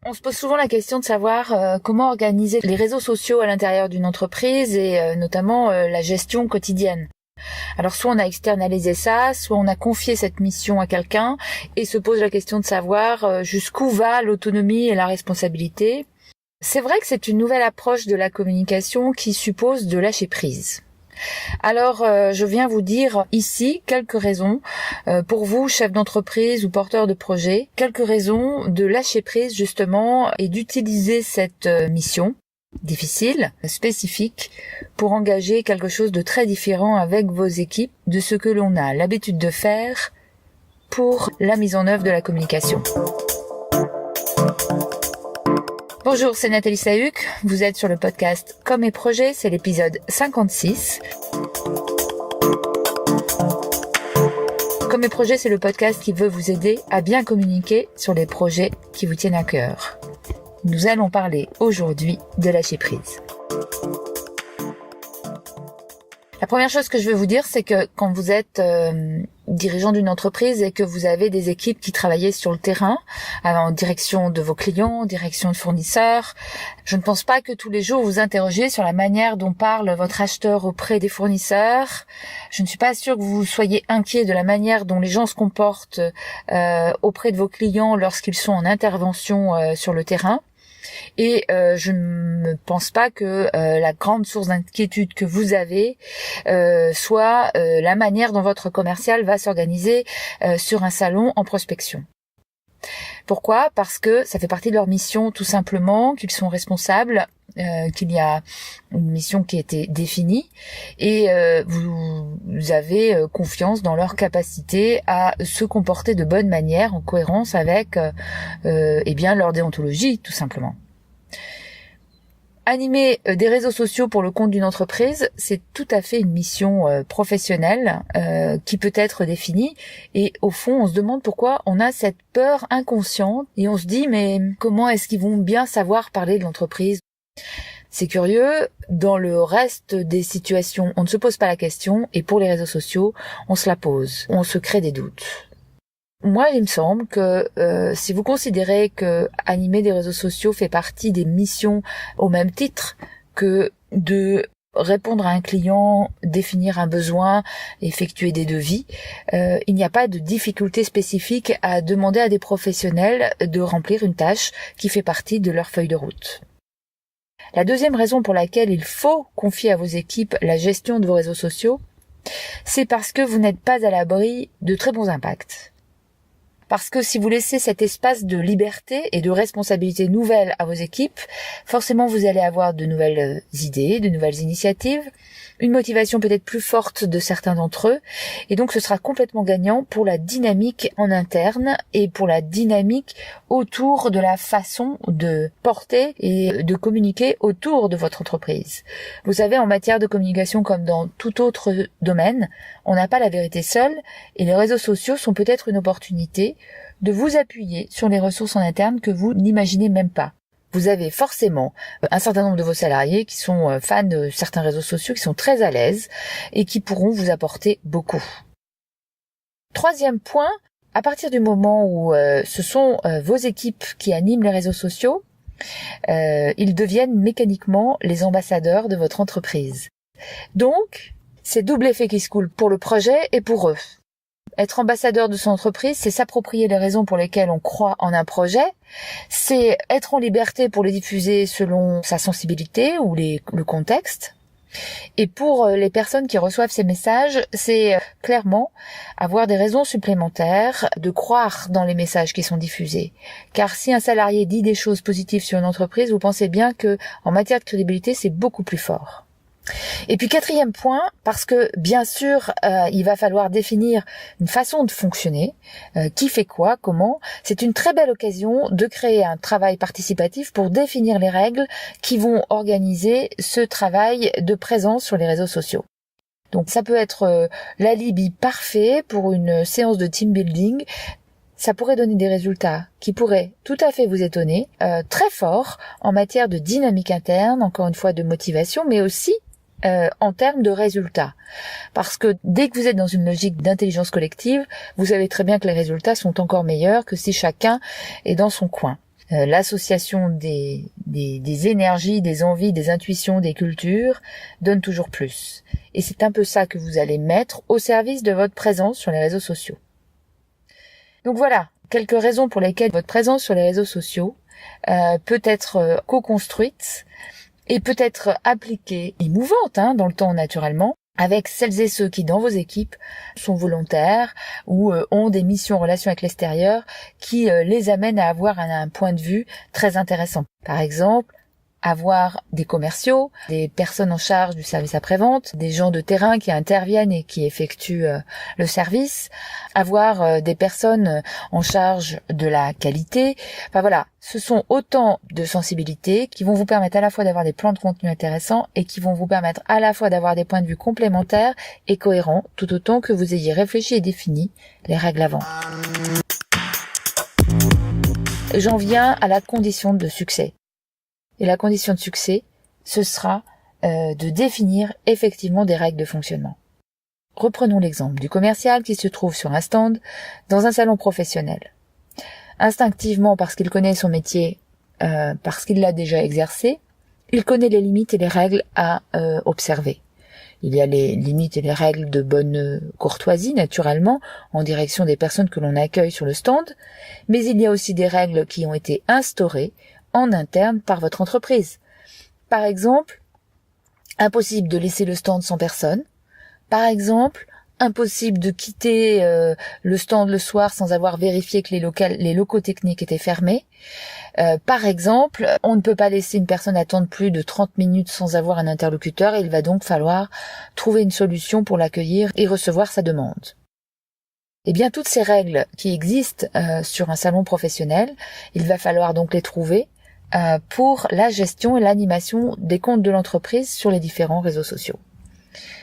On se pose souvent la question de savoir comment organiser les réseaux sociaux à l'intérieur d'une entreprise et notamment la gestion quotidienne. Alors soit on a externalisé ça, soit on a confié cette mission à quelqu'un et se pose la question de savoir jusqu'où va l'autonomie et la responsabilité. C'est vrai que c'est une nouvelle approche de la communication qui suppose de lâcher prise. Alors, je viens vous dire ici quelques raisons pour vous, chef d'entreprise ou porteur de projet, quelques raisons de lâcher prise justement et d'utiliser cette mission difficile, spécifique, pour engager quelque chose de très différent avec vos équipes de ce que l'on a l'habitude de faire pour la mise en œuvre de la communication. Bonjour, c'est Nathalie Sahuc, vous êtes sur le podcast Comme et Projet, c'est l'épisode 56. Comme et Projet, c'est le podcast qui veut vous aider à bien communiquer sur les projets qui vous tiennent à cœur. Nous allons parler aujourd'hui de lâcher prise. La première chose que je veux vous dire, c'est que quand vous êtes dirigeant d'une entreprise et que vous avez des équipes qui travaillent sur le terrain, en direction de vos clients, en direction de fournisseurs, je ne pense pas que tous les jours vous interrogez sur la manière dont parle votre acheteur auprès des fournisseurs. Je ne suis pas sûre que vous soyez inquiet de la manière dont les gens se comportent auprès de vos clients lorsqu'ils sont en intervention sur le terrain. Et je ne pense pas que la grande source d'inquiétude que vous avez soit la manière dont votre commercial va s'organiser sur un salon en prospection. Pourquoi ? Parce que ça fait partie de leur mission tout simplement, qu'ils sont responsables, qu'il y a une mission qui a été définie et vous avez confiance dans leur capacité à se comporter de bonne manière en cohérence avec leur déontologie tout simplement. Animer des réseaux sociaux pour le compte d'une entreprise, c'est tout à fait une mission professionnelle qui peut être définie et au fond on se demande pourquoi on a cette peur inconsciente et on se dit mais comment est-ce qu'ils vont bien savoir parler de l'entreprise ? C'est curieux, dans le reste des situations on ne se pose pas la question et pour les réseaux sociaux on se la pose, on se crée des doutes. Moi, il me semble que si vous considérez que animer des réseaux sociaux fait partie des missions au même titre que de répondre à un client, définir un besoin, effectuer des devis, il n'y a pas de difficulté spécifique à demander à des professionnels de remplir une tâche qui fait partie de leur feuille de route. La deuxième raison pour laquelle il faut confier à vos équipes la gestion de vos réseaux sociaux, c'est parce que vous n'êtes pas à l'abri de très bons impacts. Parce que si vous laissez cet espace de liberté et de responsabilité nouvelle à vos équipes, forcément vous allez avoir de nouvelles idées, de nouvelles initiatives, une motivation peut-être plus forte de certains d'entre eux, et donc ce sera complètement gagnant pour la dynamique en interne et pour la dynamique autour de la façon de porter et de communiquer autour de votre entreprise. Vous savez, en matière de communication comme dans tout autre domaine, on n'a pas la vérité seule et les réseaux sociaux sont peut-être une opportunité de vous appuyer sur les ressources en interne que vous n'imaginez même pas. Vous avez forcément un certain nombre de vos salariés qui sont fans de certains réseaux sociaux, qui sont très à l'aise et qui pourront vous apporter beaucoup. Troisième point, à partir du moment où ce sont vos équipes qui animent les réseaux sociaux, ils deviennent mécaniquement les ambassadeurs de votre entreprise. Donc, c'est double effet qui se coule pour le projet et pour eux. Être ambassadeur de son entreprise, c'est s'approprier les raisons pour lesquelles on croit en un projet, c'est être en liberté pour les diffuser selon sa sensibilité ou le contexte. Et pour les personnes qui reçoivent ces messages, c'est clairement avoir des raisons supplémentaires de croire dans les messages qui sont diffusés. Car si un salarié dit des choses positives sur une entreprise, vous pensez bien que en matière de crédibilité, c'est beaucoup plus fort. Et puis quatrième point, parce que bien sûr il va falloir définir une façon de fonctionner, qui fait quoi, comment, c'est une très belle occasion de créer un travail participatif pour définir les règles qui vont organiser ce travail de présence sur les réseaux sociaux. Donc ça peut être l'alibi parfait pour une séance de team building. Ça pourrait donner des résultats qui pourraient tout à fait vous étonner, très forts en matière de dynamique interne, encore une fois de motivation, mais aussi en termes de résultats. Parce que dès que vous êtes dans une logique d'intelligence collective, vous savez très bien que les résultats sont encore meilleurs que si chacun est dans son coin. L'association des énergies, des envies, des intuitions, des cultures donne toujours plus. Et c'est un peu ça que vous allez mettre au service de votre présence sur les réseaux sociaux. Donc voilà, quelques raisons pour lesquelles votre présence sur les réseaux sociaux peut être co-construite et peut être appliquée et mouvante dans le temps naturellement, avec celles et ceux qui, dans vos équipes, sont volontaires ou ont des missions en relation avec l'extérieur qui les amènent à avoir un point de vue très intéressant. Par exemple, avoir des commerciaux, des personnes en charge du service après-vente, des gens de terrain qui interviennent et qui effectuent le service, avoir des personnes en charge de la qualité. Enfin voilà, ce sont autant de sensibilités qui vont vous permettre à la fois d'avoir des plans de contenu intéressants et qui vont vous permettre à la fois d'avoir des points de vue complémentaires et cohérents, tout autant que vous ayez réfléchi et défini les règles à vente. J'en viens à la condition de succès. Et la condition de succès, ce sera de définir effectivement des règles de fonctionnement. Reprenons l'exemple du commercial qui se trouve sur un stand dans un salon professionnel. Instinctivement, parce qu'il connaît son métier, parce qu'il l'a déjà exercé, il connaît les limites et les règles à observer. Il y a les limites et les règles de bonne courtoisie, naturellement, en direction des personnes que l'on accueille sur le stand, mais il y a aussi des règles qui ont été instaurées en interne par votre entreprise. Par exemple, impossible de laisser le stand sans personne. Par exemple, impossible de quitter le stand le soir sans avoir vérifié que les locaux techniques étaient fermés. Par exemple, on ne peut pas laisser une personne attendre plus de 30 minutes sans avoir un interlocuteur et il va donc falloir trouver une solution pour l'accueillir et recevoir sa demande. Eh bien, toutes ces règles qui existent sur un salon professionnel, il va falloir donc les trouver pour la gestion et l'animation des comptes de l'entreprise sur les différents réseaux sociaux.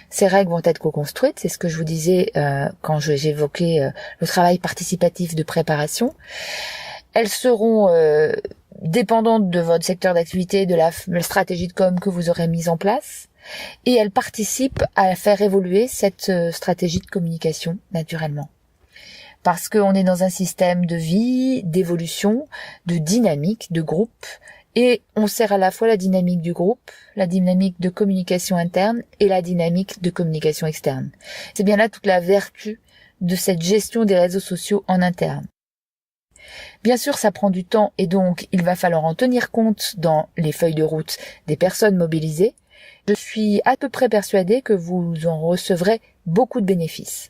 Ces règles vont être co-construites, c'est ce que je vous disais quand j'évoquais le travail participatif de préparation. Elles seront dépendantes de votre secteur d'activité, de la stratégie de com que vous aurez mise en place, et elles participent à faire évoluer cette stratégie de communication naturellement. Parce qu'on est dans un système de vie, d'évolution, de dynamique, de groupe, et on sert à la fois la dynamique du groupe, la dynamique de communication interne et la dynamique de communication externe. C'est bien là toute la vertu de cette gestion des réseaux sociaux en interne. Bien sûr, ça prend du temps et donc il va falloir en tenir compte dans les feuilles de route des personnes mobilisées. Je suis à peu près persuadée que vous en recevrez beaucoup de bénéfices.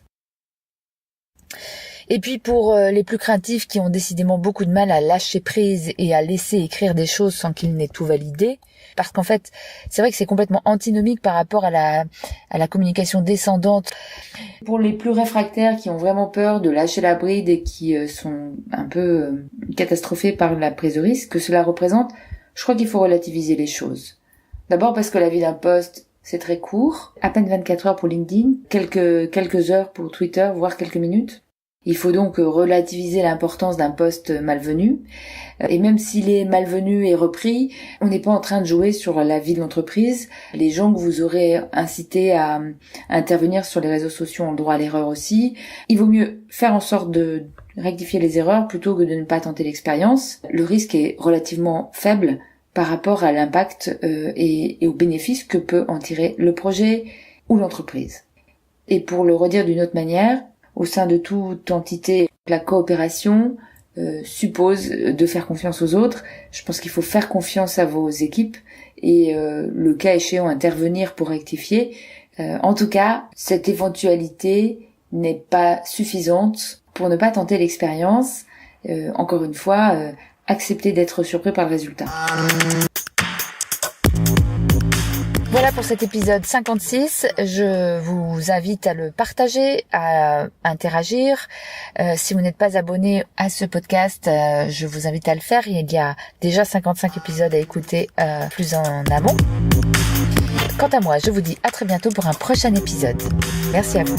Et puis pour les plus craintifs qui ont décidément beaucoup de mal à lâcher prise et à laisser écrire des choses sans qu'ils n'aient tout validé, parce qu'en fait, c'est vrai que c'est complètement antinomique par rapport à la communication descendante. Pour les plus réfractaires qui ont vraiment peur de lâcher la bride et qui sont un peu catastrophés par la prise de risque que cela représente, je crois qu'il faut relativiser les choses. D'abord parce que la vie d'un post, c'est très court, à peine 24 heures pour LinkedIn, quelques heures pour Twitter, voire quelques minutes. Il faut donc relativiser l'importance d'un post malvenu. Et même s'il est malvenu et repris, on n'est pas en train de jouer sur la vie de l'entreprise. Les gens que vous aurez incités à intervenir sur les réseaux sociaux ont le droit à l'erreur aussi. Il vaut mieux faire en sorte de rectifier les erreurs plutôt que de ne pas tenter l'expérience. Le risque est relativement faible par rapport à l'impact et aux bénéfices que peut en tirer le projet ou l'entreprise. Et pour le redire d'une autre manière, au sein de toute entité, la coopération suppose de faire confiance aux autres. Je pense qu'il faut faire confiance à vos équipes et le cas échéant intervenir pour rectifier. En tout cas, cette éventualité n'est pas suffisante pour ne pas tenter l'expérience. Encore une fois, accepter d'être surpris par le résultat. Voilà pour cet épisode 56. Je vous invite à le partager, à interagir. Si vous n'êtes pas abonné à ce podcast, je vous invite à le faire. Il y a déjà 55 épisodes à écouter plus en amont. Quant à moi, je vous dis à très bientôt pour un prochain épisode. Merci à vous.